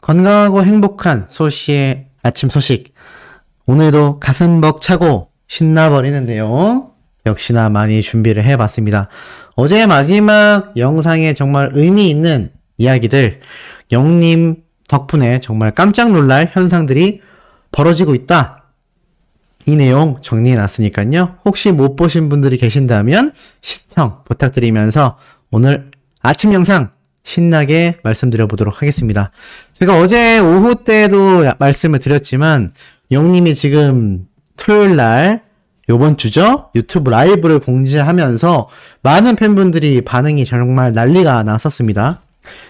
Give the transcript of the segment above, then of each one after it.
건강하고 행복한 소씨의 아침 소식. 오늘도 가슴 벅차고 신나버리는데요. 역시나 많이 준비를 해봤습니다. 어제 마지막 영상에 정말 의미 있는 이야기들, 영님 덕분에 정말 깜짝 놀랄 현상들이 벌어지고 있다. 이 내용 정리해놨으니까요. 혹시 못 보신 분들이 계신다면 시청 부탁드리면서 오늘 아침 영상 신나게 말씀드려 보도록 하겠습니다. 제가 어제 오후 때도 말씀을 드렸지만 영님이 지금 토요일날 요번 주죠? 유튜브 라이브를 공지하면서 많은 팬분들이 반응이 정말 난리가 났었습니다.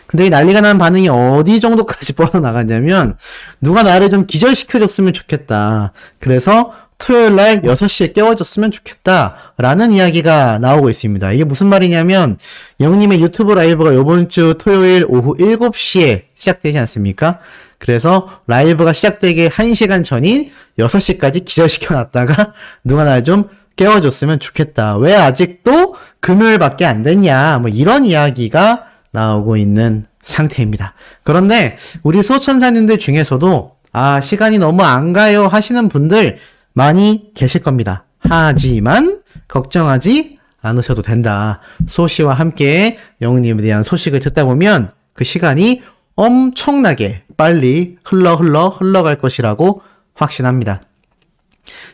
근데 이 난리가 난 반응이 어디 정도까지 뻗어나갔냐면 누가 나를 좀 기절시켜줬으면 좋겠다. 그래서 토요일날 6시에 깨워줬으면 좋겠다 라는 이야기가 나오고 있습니다. 이게 무슨 말이냐면 영님의 유튜브 라이브가 이번 주 토요일 오후 7시에 시작되지 않습니까? 그래서 라이브가 시작되기 1시간 전인 6시까지 기절시켜놨다가 누가 날 좀 깨워줬으면 좋겠다. 왜 아직도 금요일밖에 안 됐냐, 뭐 이런 이야기가 나오고 있는 상태입니다. 그런데 우리 소천사님들 중에서도 시간이 너무 안 가요 하시는 분들 많이 계실 겁니다. 하지만 걱정하지 않으셔도 된다. 소씨와 함께 영님에 대한 소식을 듣다 보면 그 시간이 엄청나게 빨리 흘러갈 것이라고 확신합니다.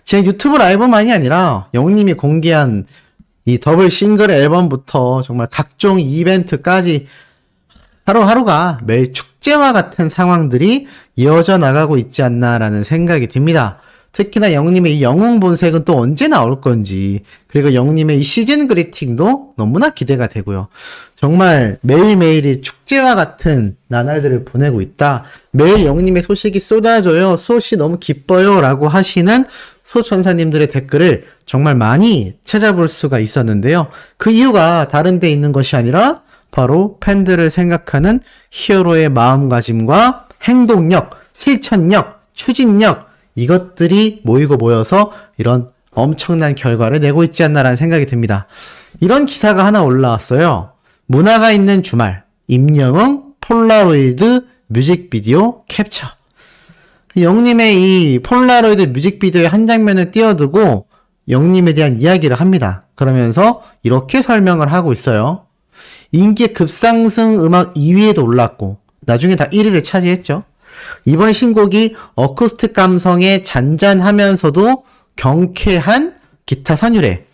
제 유튜브 라이브만이 아니라 영님이 공개한 이 더블 싱글 앨범부터 정말 각종 이벤트까지 하루하루가 매일 축제와 같은 상황들이 이어져 나가고 있지 않나라는 생각이 듭니다. 특히나 영님의 이 영웅 본색은 또 언제 나올 건지, 그리고 영님의 이 시즌 그리팅도 너무나 기대가 되고요. 정말 매일매일이 축제와 같은 나날들을 보내고 있다. 매일 영님의 소식이 쏟아져요. 소시 너무 기뻐요 라고 하시는 소천사님들의 댓글을 정말 많이 찾아볼 수가 있었는데요. 그 이유가 다른 데 있는 것이 아니라 바로 팬들을 생각하는 히어로의 마음가짐과 행동력, 실천력, 추진력, 이것들이 모이고 모여서 이런 엄청난 결과를 내고 있지 않나라는 생각이 듭니다. 이런 기사가 하나 올라왔어요. 문화가 있는 주말, 임영웅 폴라로이드 뮤직비디오 캡처. 영님의 이 폴라로이드 뮤직비디오의 한 장면을 띄워두고 영님에 대한 이야기를 합니다. 그러면서 이렇게 설명을 하고 있어요. 인기 급상승 음악 2위에도 올랐고 나중에 다 1위를 차지했죠. 이번 신곡이 어쿠스틱 감성에 잔잔하면서도 경쾌한 기타 선율에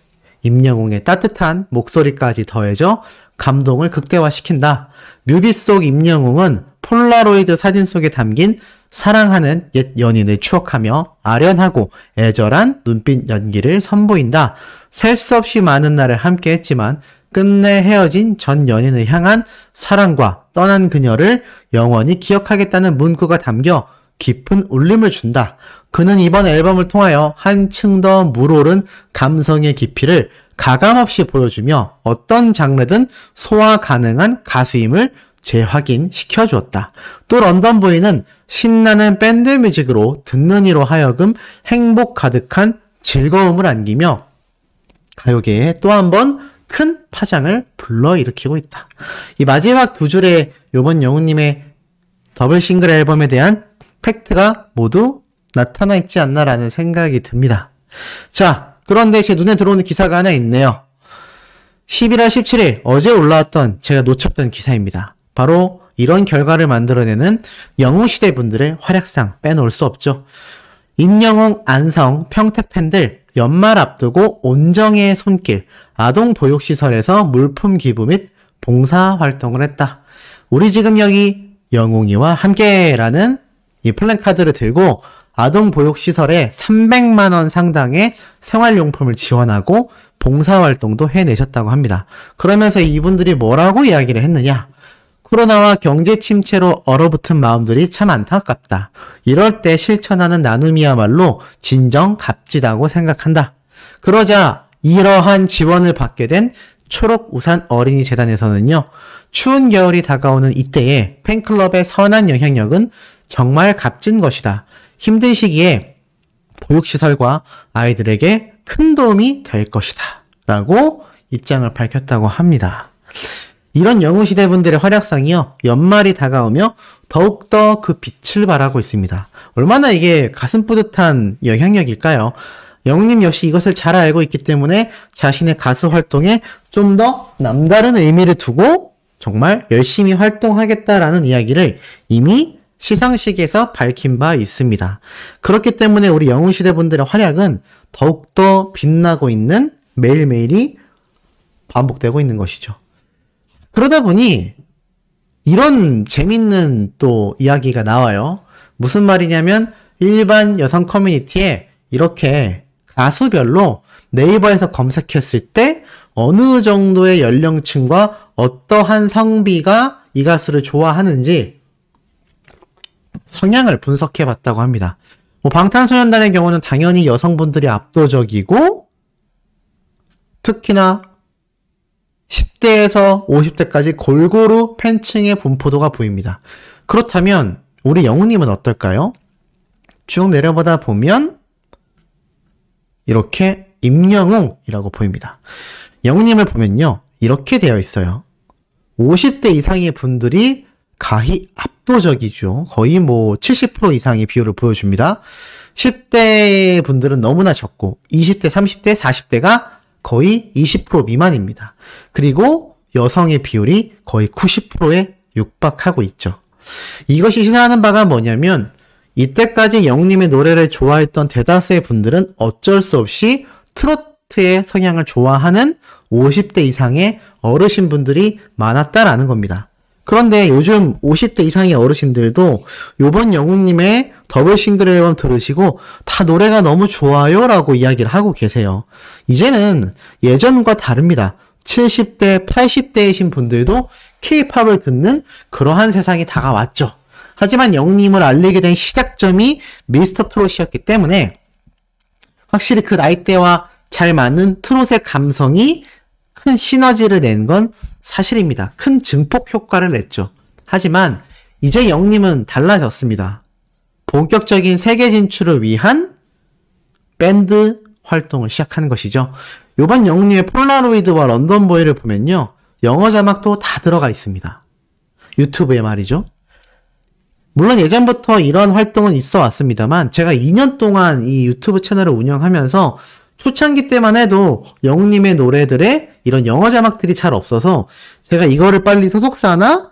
임영웅의 따뜻한 목소리까지 더해져 감동을 극대화시킨다. 뮤비 속 임영웅은 폴라로이드 사진 속에 담긴 사랑하는 옛 연인을 추억하며 아련하고 애절한 눈빛 연기를 선보인다. 셀 수 없이 많은 날을 함께 했지만 끝내 헤어진 전 연인을 향한 사랑과 떠난 그녀를 영원히 기억하겠다는 문구가 담겨 깊은 울림을 준다. 그는 이번 앨범을 통하여 한층 더 물오른 감성의 깊이를 가감없이 보여주며 어떤 장르든 소화 가능한 가수임을 재확인시켜 주었다. 또 런던보이는 신나는 밴드 뮤직으로 듣는 이로 하여금 행복 가득한 즐거움을 안기며 가요계에 또 한 번 큰 파장을 불러일으키고 있다. 이 마지막 두 줄의 요번 영웅님의 더블 싱글 앨범에 대한 팩트가 모두 나타나 있지 않나라는 생각이 듭니다. 자, 그런데 제 눈에 들어오는 기사가 하나 있네요. 11월 17일 어제 올라왔던 제가 놓쳤던 기사입니다. 바로 이런 결과를 만들어내는 영웅시대 분들의 활약상 빼놓을 수 없죠. 임영웅, 안성, 평택 팬들 연말 앞두고 온정의 손길 아동보육시설에서 물품 기부 및 봉사활동을 했다. 우리 지금 여기 영웅이와 함께라는 이 플랜카드를 들고 아동보육시설에 300만원 상당의 생활용품을 지원하고 봉사활동도 해내셨다고 합니다. 그러면서 이분들이 뭐라고 이야기를 했느냐? 코로나와 경제 침체로 얼어붙은 마음들이 참 안타깝다. 이럴 때 실천하는 나눔이야말로 진정 값지다고 생각한다. 그러자 이러한 지원을 받게 된 초록우산 어린이재단에서는요. 추운 겨울이 다가오는 이때에 팬클럽의 선한 영향력은 정말 값진 것이다. 힘든 시기에 보육시설과 아이들에게 큰 도움이 될 것이다. 라고 입장을 밝혔다고 합니다. 이런 영웅시대 분들의 활약상이요, 연말이 다가오며 더욱더 그 빛을 발하고 있습니다. 얼마나 이게 가슴 뿌듯한 영향력일까요? 영웅님 역시 이것을 잘 알고 있기 때문에 자신의 가수 활동에 좀 더 남다른 의미를 두고 정말 열심히 활동하겠다라는 이야기를 이미 시상식에서 밝힌 바 있습니다. 그렇기 때문에 우리 영웅시대 분들의 활약은 더욱더 빛나고 있는 매일매일이 반복되고 있는 것이죠. 그러다 보니 이런 재밌는 또 이야기가 나와요. 무슨 말이냐면 일반 여성 커뮤니티에 이렇게 가수별로 네이버에서 검색했을 때 어느 정도의 연령층과 어떠한 성비가 이 가수를 좋아하는지 성향을 분석해 봤다고 합니다. 방탄소년단의 경우는 당연히 여성분들이 압도적이고 특히나 10대에서 50대까지 골고루 팬층의 분포도가 보입니다. 그렇다면 우리 영웅님은 어떨까요? 쭉 내려보다 보면 이렇게 임영웅이라고 보입니다. 영웅님을 보면요, 이렇게 되어 있어요. 50대 이상의 분들이 가히 압도적이죠. 거의 70% 이상의 비율을 보여줍니다. 10대 분들은 너무나 적고 20대, 30대, 40대가 거의 20% 미만입니다. 그리고 여성의 비율이 거의 90%에 육박하고 있죠. 이것이 시사하는 바가 뭐냐면 이때까지 영웅님의 노래를 좋아했던 대다수의 분들은 어쩔 수 없이 트로트의 성향을 좋아하는 50대 이상의 어르신분들이 많았다라는 겁니다. 그런데 요즘 50대 이상의 어르신들도 요번 영웅님의 더블 싱글 앨범 들으시고 다 노래가 너무 좋아요 라고 이야기를 하고 계세요. 이제는 예전과 다릅니다. 70대, 80대이신 분들도 K-팝을 듣는 그러한 세상이 다가왔죠. 하지만 영웅님을 알리게 된 시작점이 미스터 트롯이었기 때문에 확실히 그 나이대와 잘 맞는 트롯의 감성이 큰 시너지를 낸 건 사실입니다. 큰 증폭 효과를 냈죠. 하지만 이제 영웅님은 달라졌습니다. 본격적인 세계 진출을 위한 밴드 활동을 시작하는 것이죠. 요번 영웅님의 폴라로이드와 런던보이를 보면요, 영어 자막도 다 들어가 있습니다. 유튜브에 말이죠. 물론 예전부터 이런 활동은 있어 왔습니다만 제가 2년 동안 이 유튜브 채널을 운영하면서 초창기 때만 해도 영웅님의 노래들에 이런 영어 자막들이 잘 없어서 제가 이거를 빨리 소속사나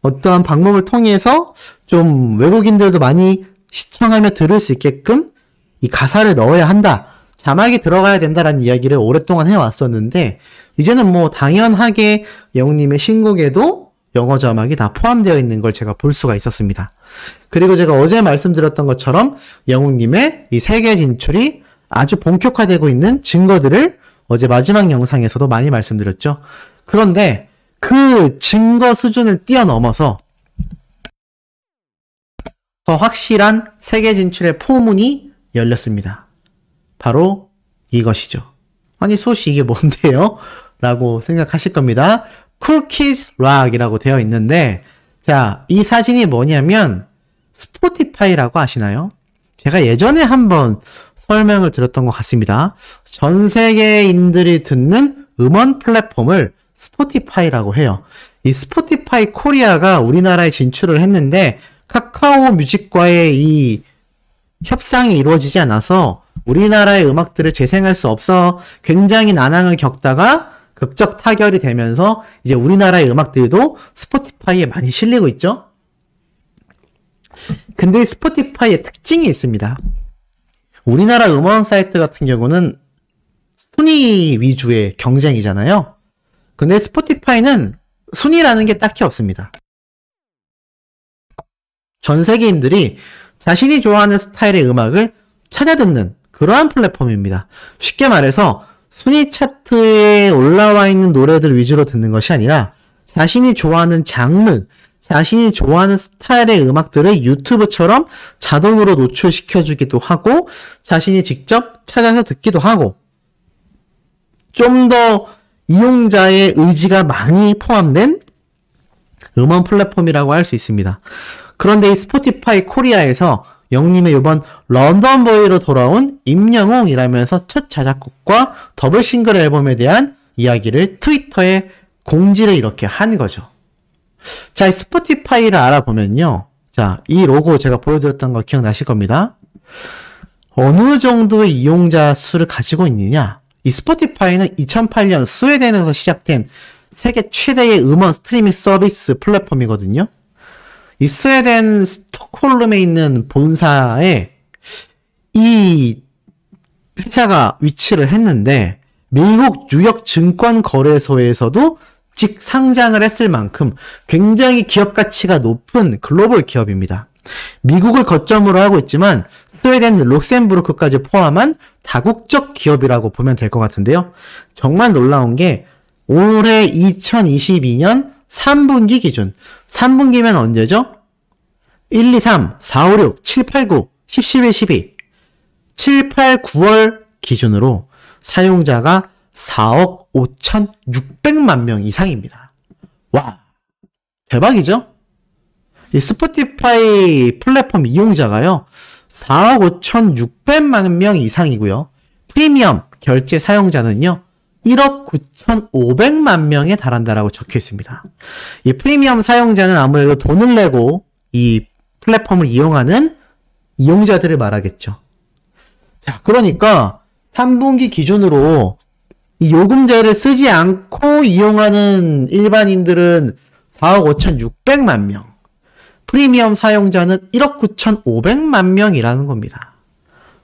어떠한 방법을 통해서 좀 외국인들도 많이 시청하며 들을 수 있게끔 이 가사를 넣어야 한다, 자막이 들어가야 된다라는 이야기를 오랫동안 해왔었는데 이제는 당연하게 영웅님의 신곡에도 영어 자막이 다 포함되어 있는 걸 제가 볼 수가 있었습니다. 그리고 제가 어제 말씀드렸던 것처럼 영웅님의 이 세계 진출이 아주 본격화되고 있는 증거들을 어제 마지막 영상에서도 많이 말씀드렸죠. 그런데 그 증거 수준을 뛰어넘어서 더 확실한 세계 진출의 포문이 열렸습니다. 바로 이것이죠. 아니 소시 이게 뭔데요? 라고 생각하실 겁니다. 쿨키즈 락이라고 되어 있는데 자, 이 사진이 뭐냐면 스포티파이라고 아시나요? 제가 예전에 한번 설명을 드렸던 것 같습니다. 전 세계인들이 듣는 음원 플랫폼을 스포티파이라고 해요. 이 스포티파이 코리아가 우리나라에 진출을 했는데 카카오 뮤직과의 이 협상이 이루어지지 않아서 우리나라의 음악들을 재생할 수 없어 굉장히 난항을 겪다가 극적 타결이 되면서 이제 우리나라의 음악들도 스포티파이에 많이 실리고 있죠. 근데 스포티파이의 특징이 있습니다. 우리나라 음원 사이트 같은 경우는 순위 위주의 경쟁이잖아요. 근데 스포티파이는 순위라는 게 딱히 없습니다. 전 세계인들이 자신이 좋아하는 스타일의 음악을 찾아 듣는 그러한 플랫폼입니다. 쉽게 말해서 순위 차트에 올라와 있는 노래들 위주로 듣는 것이 아니라 자신이 좋아하는 장르, 자신이 좋아하는 스타일의 음악들을 유튜브처럼 자동으로 노출시켜주기도 하고 자신이 직접 찾아서 듣기도 하고 좀 더 이용자의 의지가 많이 포함된 음원 플랫폼이라고 할 수 있습니다. 그런데 이 스포티파이 코리아에서 영님의 이번 런던보이로 돌아온 임영웅이라면서 첫 자작곡과 더블 싱글 앨범에 대한 이야기를 트위터에 공지를 이렇게 한 거죠. 자, 이 스포티파이를 알아보면요. 자, 이 로고 제가 보여드렸던 거 기억나실 겁니다. 어느 정도의 이용자 수를 가지고 있느냐? 이 스포티파이는 2008년 스웨덴에서 시작된 세계 최대의 음원 스트리밍 서비스 플랫폼이거든요. 이 스웨덴 스톡홀름에 있는 본사에 이 회사가 위치를 했는데 미국 뉴욕 증권거래소에서도 상장을 했을 만큼 굉장히 기업 가치가 높은 글로벌 기업입니다. 미국을 거점으로 하고 있지만 스웨덴, 룩셈부르크까지 포함한 다국적 기업이라고 보면 될 것 같은데요. 정말 놀라운 게 올해 2022년 3분기 기준. 3분기면 언제죠? 1, 2, 3, 4, 5, 6, 7, 8, 9, 10, 11, 12. 7, 8, 9월 기준으로 사용자가 4억 5,600만 명 이상입니다. 와, 대박이죠? 이 스포티파이 플랫폼 이용자가요, 4억 5,600만 명 이상이고요. 프리미엄 결제 사용자는요, 1억 9,500만 명에 달한다라고 적혀 있습니다. 이 프리미엄 사용자는 아무래도 돈을 내고 이 플랫폼을 이용하는 이용자들을 말하겠죠. 자, 그러니까 3분기 기준으로 이 요금제를 쓰지 않고 이용하는 일반인들은 4억 5,600만 명, 프리미엄 사용자는 1억 9,500만 명이라는 겁니다.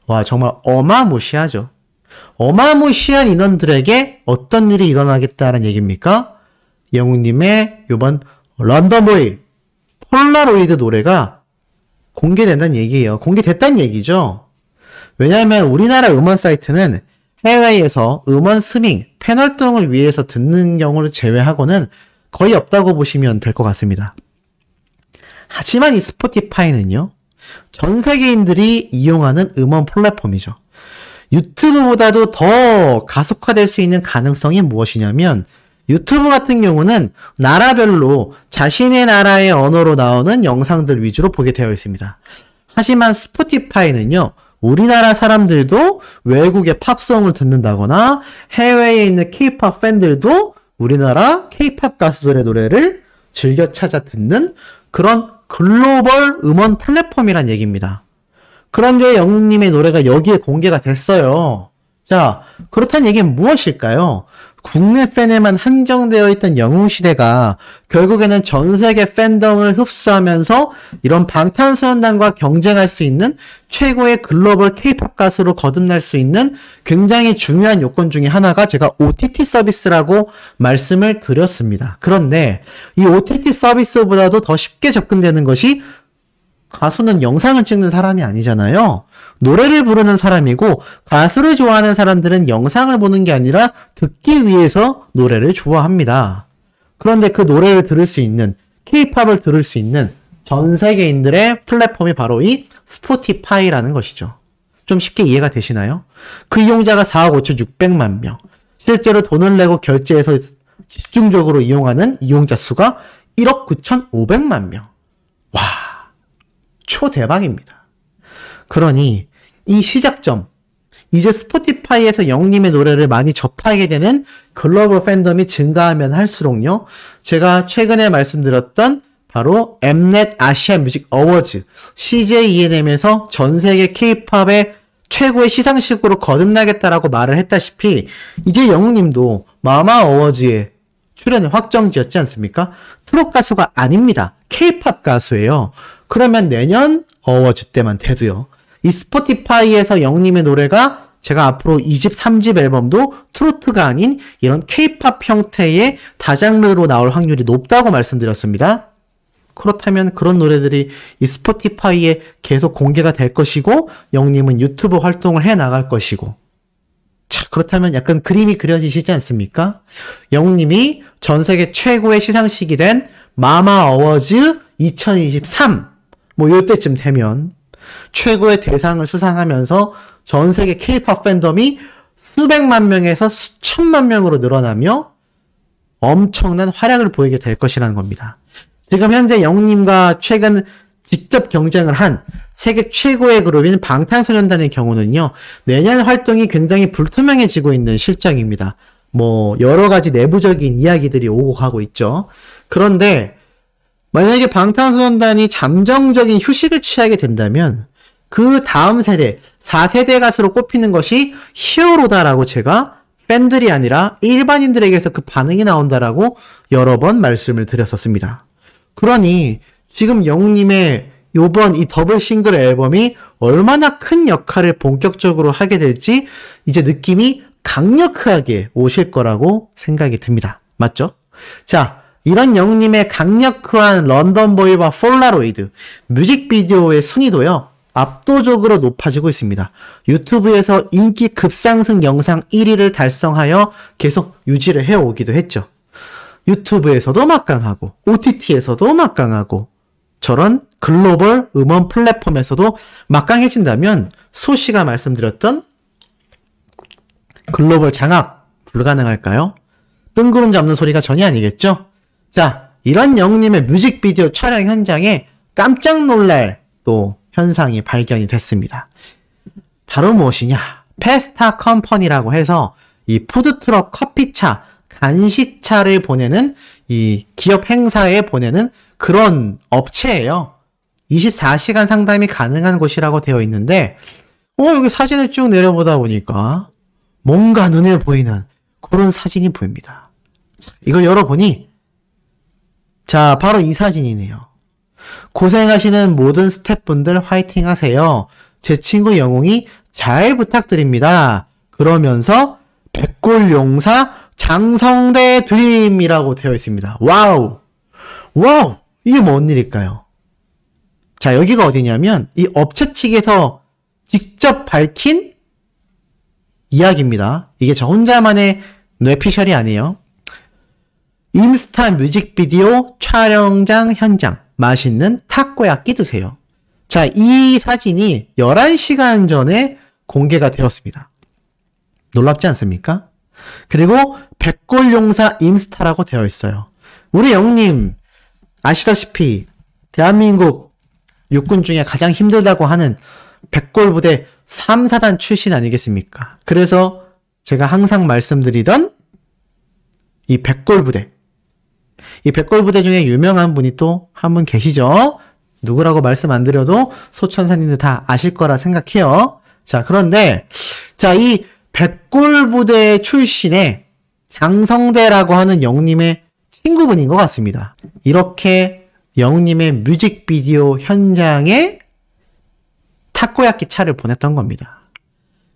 와, 정말 어마무시하죠. 어마무시한 인원들에게 어떤 일이 일어나겠다는 얘기입니까? 영웅님의 요번 런던보이 폴라로이드 노래가 공개된다는 얘기예요. 공개됐다는 얘기죠. 왜냐하면 우리나라 음원 사이트는 해외에서 음원 스밍, 팬 활동을 위해서 듣는 경우를 제외하고는 거의 없다고 보시면 될 것 같습니다. 하지만 이 스포티파이는요, 전 세계인들이 이용하는 음원 플랫폼이죠. 유튜브보다도 더 가속화될 수 있는 가능성이 무엇이냐면, 유튜브 같은 경우는 나라별로 자신의 나라의 언어로 나오는 영상들 위주로 보게 되어 있습니다. 하지만 스포티파이는요, 우리나라 사람들도 외국의 팝송을 듣는다거나 해외에 있는 K-팝 팬들도 우리나라 K-팝 가수들의 노래를 즐겨 찾아 듣는 그런 글로벌 음원 플랫폼이란 얘기입니다. 그런데 영웅님의 노래가 여기에 공개가 됐어요. 자, 그렇다는 얘기는 무엇일까요? 국내 팬에만 한정되어 있던 영웅시대가 결국에는 전 세계 팬덤을 흡수하면서 이런 방탄소년단과 경쟁할 수 있는 최고의 글로벌 K-팝 가수로 거듭날 수 있는 굉장히 중요한 요건 중에 하나가 제가 OTT 서비스라고 말씀을 드렸습니다. 그런데 이 OTT 서비스보다도 더 쉽게 접근되는 것이, 가수는 영상을 찍는 사람이 아니잖아요. 노래를 부르는 사람이고, 가수를 좋아하는 사람들은 영상을 보는 게 아니라 듣기 위해서 노래를 좋아합니다. 그런데 그 노래를 들을 수 있는, K-팝을 들을 수 있는 전 세계인들의 플랫폼이 바로 이 스포티파이라는 것이죠. 좀 쉽게 이해가 되시나요? 그 이용자가 4억 5,600만 명. 실제로 돈을 내고 결제해서 집중적으로 이용하는 이용자 수가 1억 9,500만 명. 와, 초대박입니다. 그러니 이 시작점, 이제 스포티파이에서 영님의 노래를 많이 접하게 되는 글로벌 팬덤이 증가하면 할수록요, 제가 최근에 말씀드렸던 바로 엠넷 아시아 뮤직 어워즈, CJENM에서 전 세계 K-팝의 최고의 시상식으로 거듭나겠다라고 말을 했다시피, 이제 영웅님도 마마 어워즈에 출연을 확정지었지 않습니까? 트롯 가수가 아닙니다. K-팝 가수예요. 그러면 내년 어워즈 때만 돼도요, 이 스포티파이에서 영님의 노래가 제가 앞으로 2집, 3집 앨범도 트로트가 아닌 이런 K-팝 형태의 다장르로 나올 확률이 높다고 말씀드렸습니다. 그렇다면 그런 노래들이 이 스포티파이에 계속 공개가 될 것이고, 영님은 유튜브 활동을 해 나갈 것이고, 자, 그렇다면 약간 그림이 그려지시지 않습니까? 영님이 전 세계 최고의 시상식이 된 마마 어워즈 2023, 뭐 이때쯤 되면 최고의 대상을 수상하면서 전 세계 K-팝 팬덤이 수백만 명에서 수천만 명으로 늘어나며 엄청난 활약을 보이게 될 것이라는 겁니다. 지금 현재 영웅님과 최근 직접 경쟁을 한 세계 최고의 그룹인 방탄소년단의 경우는요, 내년 활동이 굉장히 불투명해지고 있는 실정입니다. 뭐 여러 가지 내부적인 이야기들이 오고 가고 있죠. 그런데 만약에 방탄소년단이 잠정적인 휴식을 취하게 된다면 그 다음 세대, 4세대 가수로 꼽히는 것이 히어로다라고 제가 팬들이 아니라 일반인들에게서 그 반응이 나온다라고 여러 번 말씀을 드렸었습니다. 그러니 지금 영웅님의 요번 이 더블 싱글 앨범이 얼마나 큰 역할을 본격적으로 하게 될지 이제 느낌이 강력하게 오실 거라고 생각이 듭니다. 맞죠? 자, 이런 영웅님의 강력한 런던보이와 폴라로이드 뮤직비디오의 순위도요. 압도적으로 높아지고 있습니다. 유튜브에서 인기 급상승 영상 1위를 달성하여 계속 유지를 해오기도 했죠. 유튜브에서도 막강하고 OTT에서도 막강하고 저런 글로벌 음원 플랫폼에서도 막강해진다면 소씨가 말씀드렸던 글로벌 장악 불가능할까요? 뜬구름 잡는 소리가 전혀 아니겠죠? 자, 이런 영웅님의 뮤직비디오 촬영 현장에 깜짝 놀랄 또 현상이 발견이 됐습니다. 바로 무엇이냐? 페스타 컴퍼니라고 해서 이 푸드트럭 커피차, 간식차를 보내는 이 기업 행사에 보내는 그런 업체예요. 24시간 상담이 가능한 곳이라고 되어 있는데 여기 사진을 쭉 내려보다 보니까 뭔가 눈에 보이는 그런 사진이 보입니다. 이걸 열어보니 자, 바로 이 사진이네요. 고생하시는 모든 스태프분들 화이팅 하세요. 제 친구 영웅이 잘 부탁드립니다. 그러면서 백골용사 장성대 드림이라고 되어 있습니다. 와우! 와우! 이게 뭔 일일까요? 자, 여기가 어디냐면 이 업체 측에서 직접 밝힌 이야기입니다. 이게 저 혼자만의 뇌피셜이 아니에요. 임스타 뮤직비디오 촬영장 현장 맛있는 타코야끼 드세요. 자, 이 사진이 11시간 전에 공개가 되었습니다. 놀랍지 않습니까? 그리고 백골용사 임스타라고 되어 있어요. 우리 영웅님 아시다시피 대한민국 육군 중에 가장 힘들다고 하는 백골부대 3사단 출신 아니겠습니까? 그래서 제가 항상 말씀드리던 이 백골부대, 이 백골부대 중에 유명한 분이 또 한 분 계시죠? 누구라고 말씀 안 드려도 소천사님들 다 아실 거라 생각해요. 자, 그런데 자, 이 백골부대 출신의 장성대라고 하는 영웅님의 친구분인 것 같습니다. 이렇게 영웅님의 뮤직비디오 현장에 타코야끼 차를 보냈던 겁니다.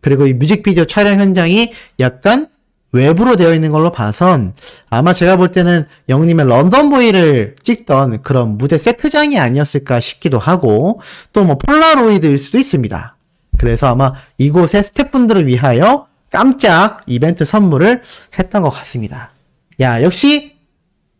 그리고 이 뮤직비디오 촬영 현장이 약간 외부로 되어 있는 걸로 봐선 아마 제가 볼 때는 영웅님의 런던보이를 찍던 그런 무대 세트장이 아니었을까 싶기도 하고 또 뭐 폴라로이드일 수도 있습니다. 그래서 아마 이곳의 스태프분들을 위하여 깜짝 이벤트 선물을 했던 것 같습니다. 야, 역시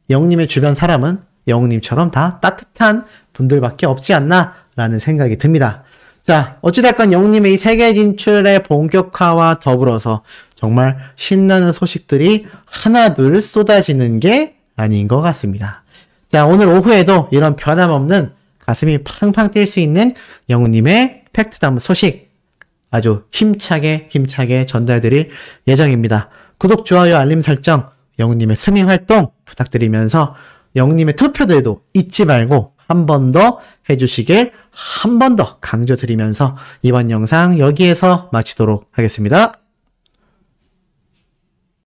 영웅님의 주변 사람은 영웅님처럼 다 따뜻한 분들밖에 없지 않나 라는 생각이 듭니다. 자, 어찌됐건 영웅님의 이 세계 진출의 본격화와 더불어서 정말 신나는 소식들이 하나둘 쏟아지는 게 아닌 것 같습니다. 자, 오늘 오후에도 이런 변함없는 가슴이 팡팡 뛸 수 있는 영웅님의 팩트 담은 소식 아주 힘차게 전달드릴 예정입니다. 구독, 좋아요, 알림 설정, 영웅님의 스밍 활동 부탁드리면서 영웅님의 투표들도 잊지 말고 한 번 더 해주시길 한 번 더 강조드리면서 이번 영상 여기에서 마치도록 하겠습니다.